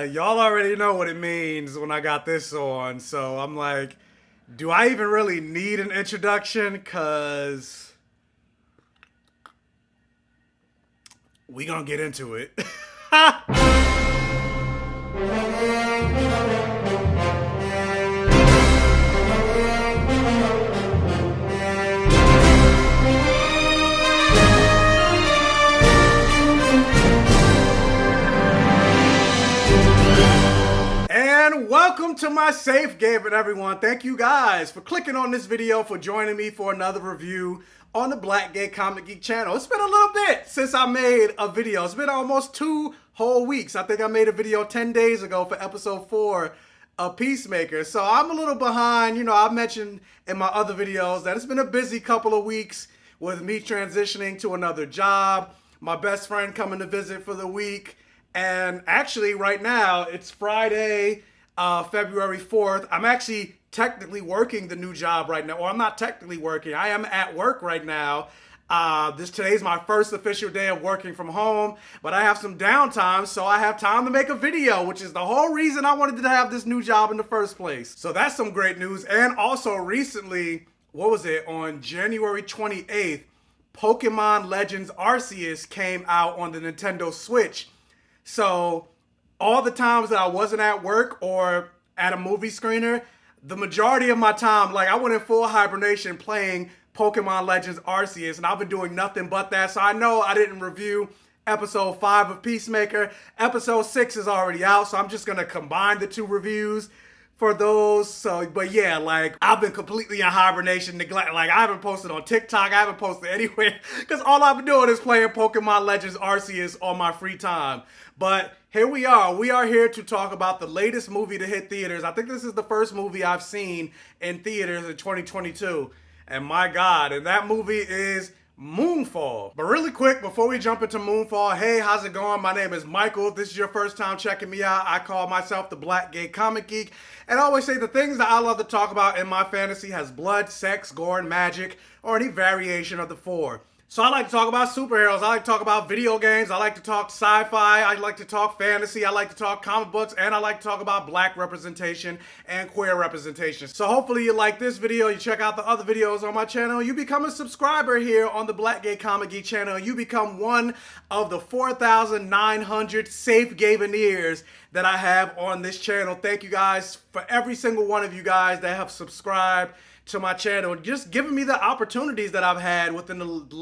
Y'all already know what it means when I got this on, so I'm like, do I even really need an introduction? Cause we gonna get into it. And welcome to my Safe Gayven, everyone. Thank you guys for clicking on this video, for joining me for another review on the BlackGayComicGeek channel. It's been a little bit since I made a video. It's been almost 2 whole weeks. I think I made a video 10 days ago for episode 4 of Peacemaker. So I'm a little behind. You know, I mentioned in my other videos that it's been a busy couple of weeks with me transitioning to another job, my best friend coming to visit for the week. And actually right now, it's Friday, February 4th. I'm actually technically working the new job right now. Or I'm not technically working. I am at work right now. Today's my first official day of working from home. But I have some downtime, so I have time to make a video, which is the whole reason I wanted to have this new job in the first place. So that's some great news. And also recently, what was it? On January 28th, Pokemon Legends Arceus came out on the Nintendo Switch. So all the times that I wasn't at work or at a movie screener, the majority of my time, like I went in full hibernation playing Pokemon Legends Arceus, and I've been doing nothing but that. So I know I didn't review episode 5 of Peacemaker. Episode 6 is already out, so I'm just going to combine the 2 reviews for those. So, but yeah, like I've been completely in hibernation, neglect. Like I haven't posted on TikTok, I haven't posted anywhere, because all I've been doing is playing Pokemon Legends Arceus on my free time. But here we are. We are here to talk about the latest movie to hit theaters. I think this is the first movie I've seen in theaters in 2022. And my God, and that movie is Moonfall. But really quick, before we jump into Moonfall, hey, how's it going? My name is Michael. If this is your first time checking me out, I call myself the Black Gay Comic Geek. And I always say the things that I love to talk about in my fantasy has blood, sex, gore, and magic, or any variation of the 4. So I like to talk about superheroes, I like to talk about video games, I like to talk sci-fi, I like to talk fantasy, I like to talk comic books, and I like to talk about black representation and queer representation. So hopefully you like this video, you check out the other videos on my channel, you become a subscriber here on the Black Gay Comic Geek channel, you become one of the 4,900 Safe Gayveneers that I have on this channel. Thank you guys for every single one of you guys that have subscribed to my channel, just giving me the opportunities that I've had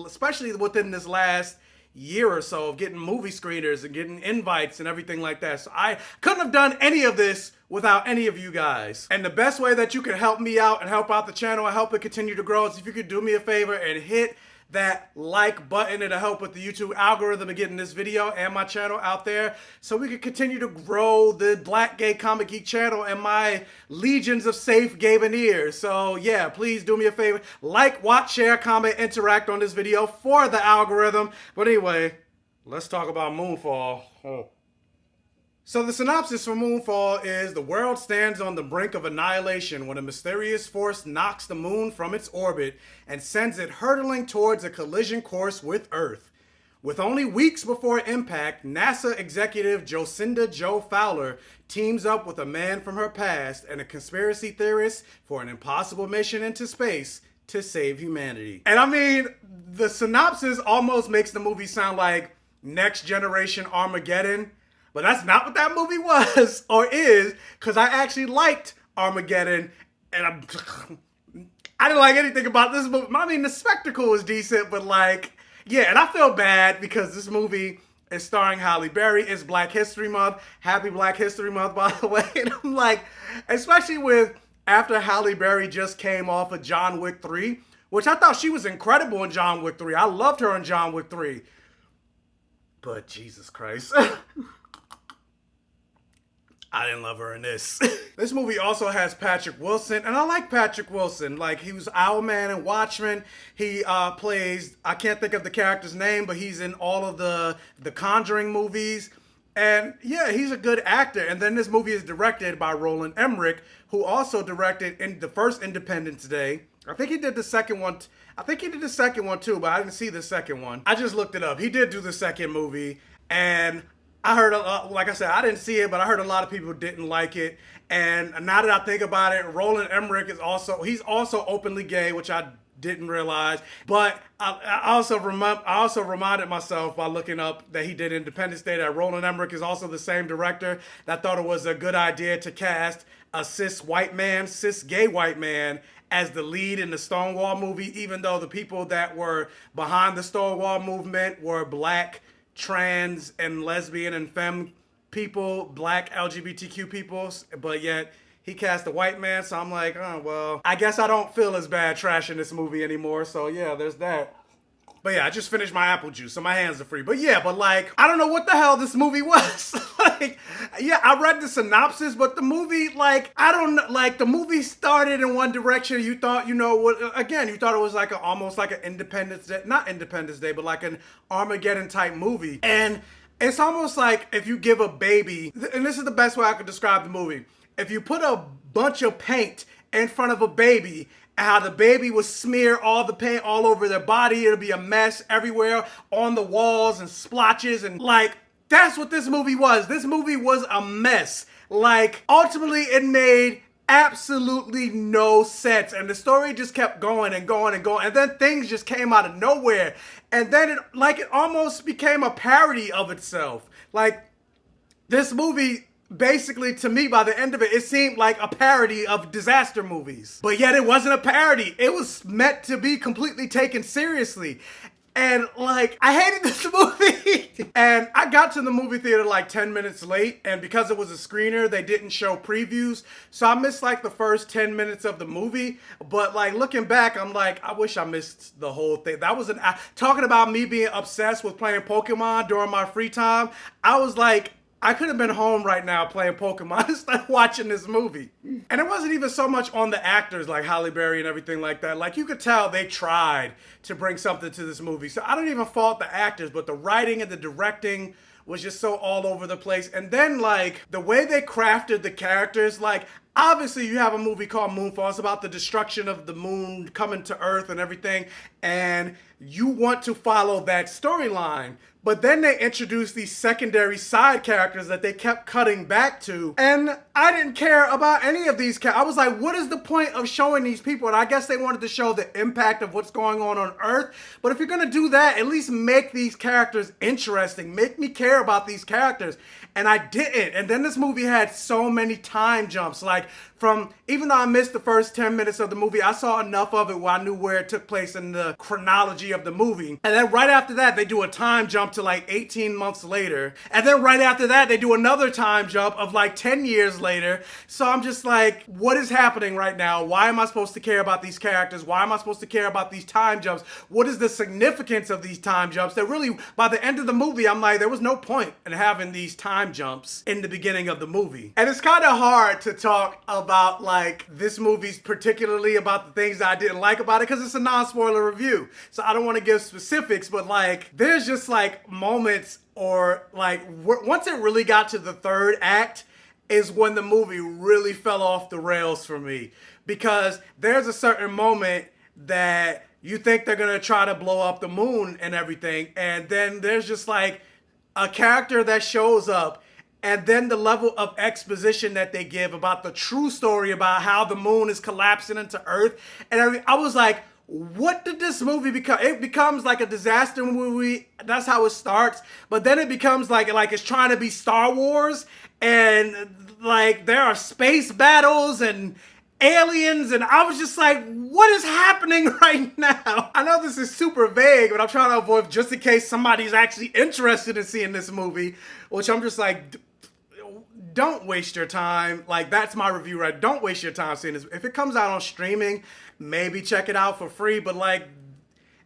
especially within this last year or so of getting movie screeners and getting invites and everything like that. So I couldn't have done any of this without any of you guys. And the best way that you can help me out and help out the channel and help it continue to grow is if you could do me a favor and hit that like button. It'll help with the YouTube algorithm and getting this video and my channel out there so we can continue to grow the Black Gay Comic Geek channel and my legions of Safe Gayveneers. So yeah, please do me a favor. Like, watch, share, comment, interact on this video for the algorithm. But anyway, let's talk about Moonfall. So the synopsis for Moonfall is: the world stands on the brink of annihilation when a mysterious force knocks the moon from its orbit and sends it hurtling towards a collision course with Earth. With only weeks before impact, NASA executive Jocinda Jo Fowler teams up with a man from her past and a conspiracy theorist for an impossible mission into space to save humanity. And I mean, the synopsis almost makes the movie sound like Next Generation Armageddon. But that's not what that movie was or is, because I actually liked Armageddon, and I didn't like anything about this movie. I mean, the spectacle was decent, but like, yeah, and I feel bad because this movie is starring Halle Berry. It's Black History Month. Happy Black History Month, by the way. And I'm like, especially after Halle Berry just came off of John Wick 3, which I thought she was incredible in John Wick 3. I loved her in John Wick 3. But Jesus Christ. I didn't love her in this. This movie also has Patrick Wilson, and I like Patrick Wilson. Like, he was Owlman in Watchmen. He plays, I can't think of the character's name, but he's in all of the Conjuring movies. And yeah, he's a good actor. And then this movie is directed by Roland Emmerich, who also directed in the first Independence Day. I think he did the second one. I think he did the second one too, but I didn't see the second one. I just looked it up. He did do the second movie. And I heard, like I said, I didn't see it, but I heard a lot of people didn't like it. And now that I think about it, Roland Emmerich is he's also openly gay, which I didn't realize. But I also reminded myself by looking up that he did Independence Day that Roland Emmerich is also the same director that thought it was a good idea to cast a cis gay white man as the lead in the Stonewall movie, even though the people that were behind the Stonewall movement were black, trans, and lesbian and femme people, black LGBTQ people, but yet he cast a white man. So I'm like, oh, well, I guess I don't feel as bad trashing this movie anymore. So yeah, there's that. But yeah, I just finished my apple juice, so my hands are free. But yeah, but like, I don't know what the hell this movie was. Like, yeah, I read the synopsis, but the movie, like, I don't know, like, the movie started in one direction. You thought, you know, again, you thought it was like almost like an Independence Day, not Independence Day, but like an Armageddon type movie. And it's almost like if you give a baby, and this is the best way I could describe the movie. If you put a bunch of paint in front of a baby, how the baby would smear all the paint all over their body. It'll be a mess everywhere on the walls and splotches. And like, that's what this movie was. This movie was a mess. Like, ultimately it made absolutely no sense. And the story just kept going and going and going. And then things just came out of nowhere. And then it almost became a parody of itself. Like, this movie, basically, to me, by the end of it, it seemed like a parody of disaster movies. But yet it wasn't a parody. It was meant to be completely taken seriously. And like, I hated this movie. And I got to the movie theater like 10 minutes late. And because it was a screener, they didn't show previews. So I missed like the first 10 minutes of the movie. But like, looking back, I'm like, I wish I missed the whole thing. That was talking about me being obsessed with playing Pokemon during my free time. I was like, I could have been home right now playing Pokemon instead of watching this movie. And it wasn't even so much on the actors like Halle Berry and everything like that. Like, you could tell they tried to bring something to this movie. So I don't even fault the actors, but the writing and the directing was just so all over the place. And then like, the way they crafted the characters, like, obviously you have a movie called Moonfall. It's about the destruction of the moon coming to Earth and everything. And you want to follow that storyline. But then they introduced these secondary side characters that they kept cutting back to. And I didn't care about any of these characters. I was like, what is the point of showing these people? And I guess they wanted to show the impact of what's going on Earth. But if you're going to do that, at least make these characters interesting. Make me care about these characters. And I didn't. And then this movie had so many time jumps. Like, even though I missed the first 10 minutes of the movie, I saw enough of it where I knew where it took place in the chronology of the movie. And then right after that, they do a time jump to like 18 months later. And then right after that, they do another time jump of like 10 years later. So I'm just like, what is happening right now? Why am I supposed to care about these characters? Why am I supposed to care about these time jumps? What is the significance of these time jumps? That really, by the end of the movie, I'm like, there was no point in having these time jumps in the beginning of the movie. And it's kind of hard to talk about like this movie's particularly about the things that I didn't like about it because it's a non-spoiler review. So I don't want to give specifics, but like there's just like moments or like once it really got to the third act is when the movie really fell off the rails for me, because there's a certain moment that you think they're gonna try to blow up the moon and everything, and then there's just like a character that shows up, and then the level of exposition that they give about the true story about how the moon is collapsing into Earth. And I was like, what did this movie become? It becomes like a disaster movie. That's how it starts. But then it becomes like it's trying to be Star Wars. And like there are space battles and aliens. And I was just like, what is happening right now? I know this is super vague, but I'm trying to avoid just in case somebody's actually interested in seeing this movie, which I'm just like, don't waste your time. Like, that's my review, right? Don't waste your time seeing this. If it comes out on streaming, maybe check it out for free. But like,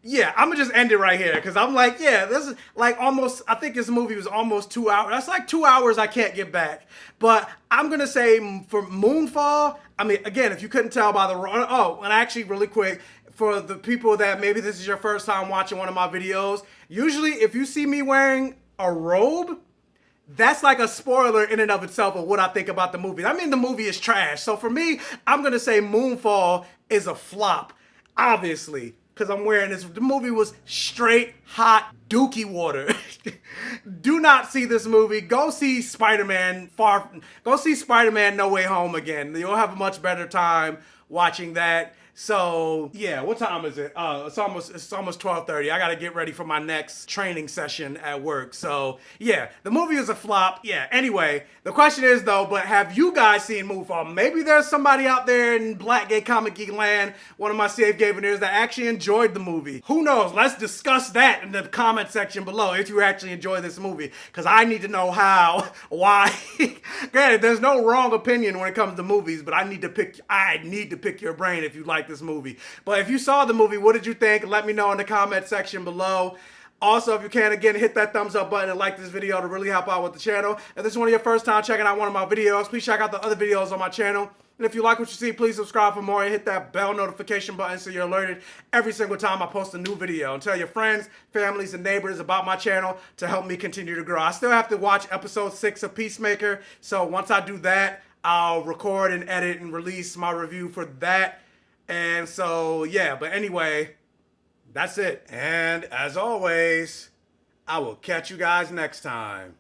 yeah, I'm gonna just end it right here because I'm like, yeah, this is like almost, I think this movie was almost 2 hours. That's like 2 hours I can't get back. But I'm gonna say for Moonfall, I mean, again, if you couldn't tell by the, and actually really quick, for the people that maybe this is your first time watching one of my videos, usually if you see me wearing a robe, that's like a spoiler in and of itself of what I think about the movie. I mean, the movie is trash. So for me, I'm going to say Moonfall is a flop. Obviously, because I'm wearing this. The movie was straight hot dookie water. Do not see this movie. Go see Spider-Man Go see Spider-Man No Way Home again. You'll have a much better time watching that. So yeah, what time is it? It's almost 12:30. I gotta get ready for my next training session at work. So yeah, the movie is a flop. Yeah. Anyway, the question is though, but have you guys seen Moonfall? Maybe there's somebody out there in Black Gay Comic Geek land, one of my Safe Gayveners, that actually enjoyed the movie. Who knows? Let's discuss that in the comment section below if you actually enjoy this movie, because I need to know why. Granted, there's no wrong opinion when it comes to movies, but I need to pick your brain if you like this movie. But if you saw the movie, what did you think? Let me know in the comment section below. Also, if you can, again, hit that thumbs up button and like this video to really help out with the channel. If this is one of your first time checking out one of my videos, please check out the other videos on my channel. And if you like what you see, please subscribe for more and hit that bell notification button so you're alerted every single time I post a new video. And tell your friends, families, and neighbors about my channel to help me continue to grow. I still have to watch episode 6 of Peacemaker, so once I do that, I'll record and edit and release my review for that. And so, yeah, but anyway, that's it. And as always, I will catch you guys next time.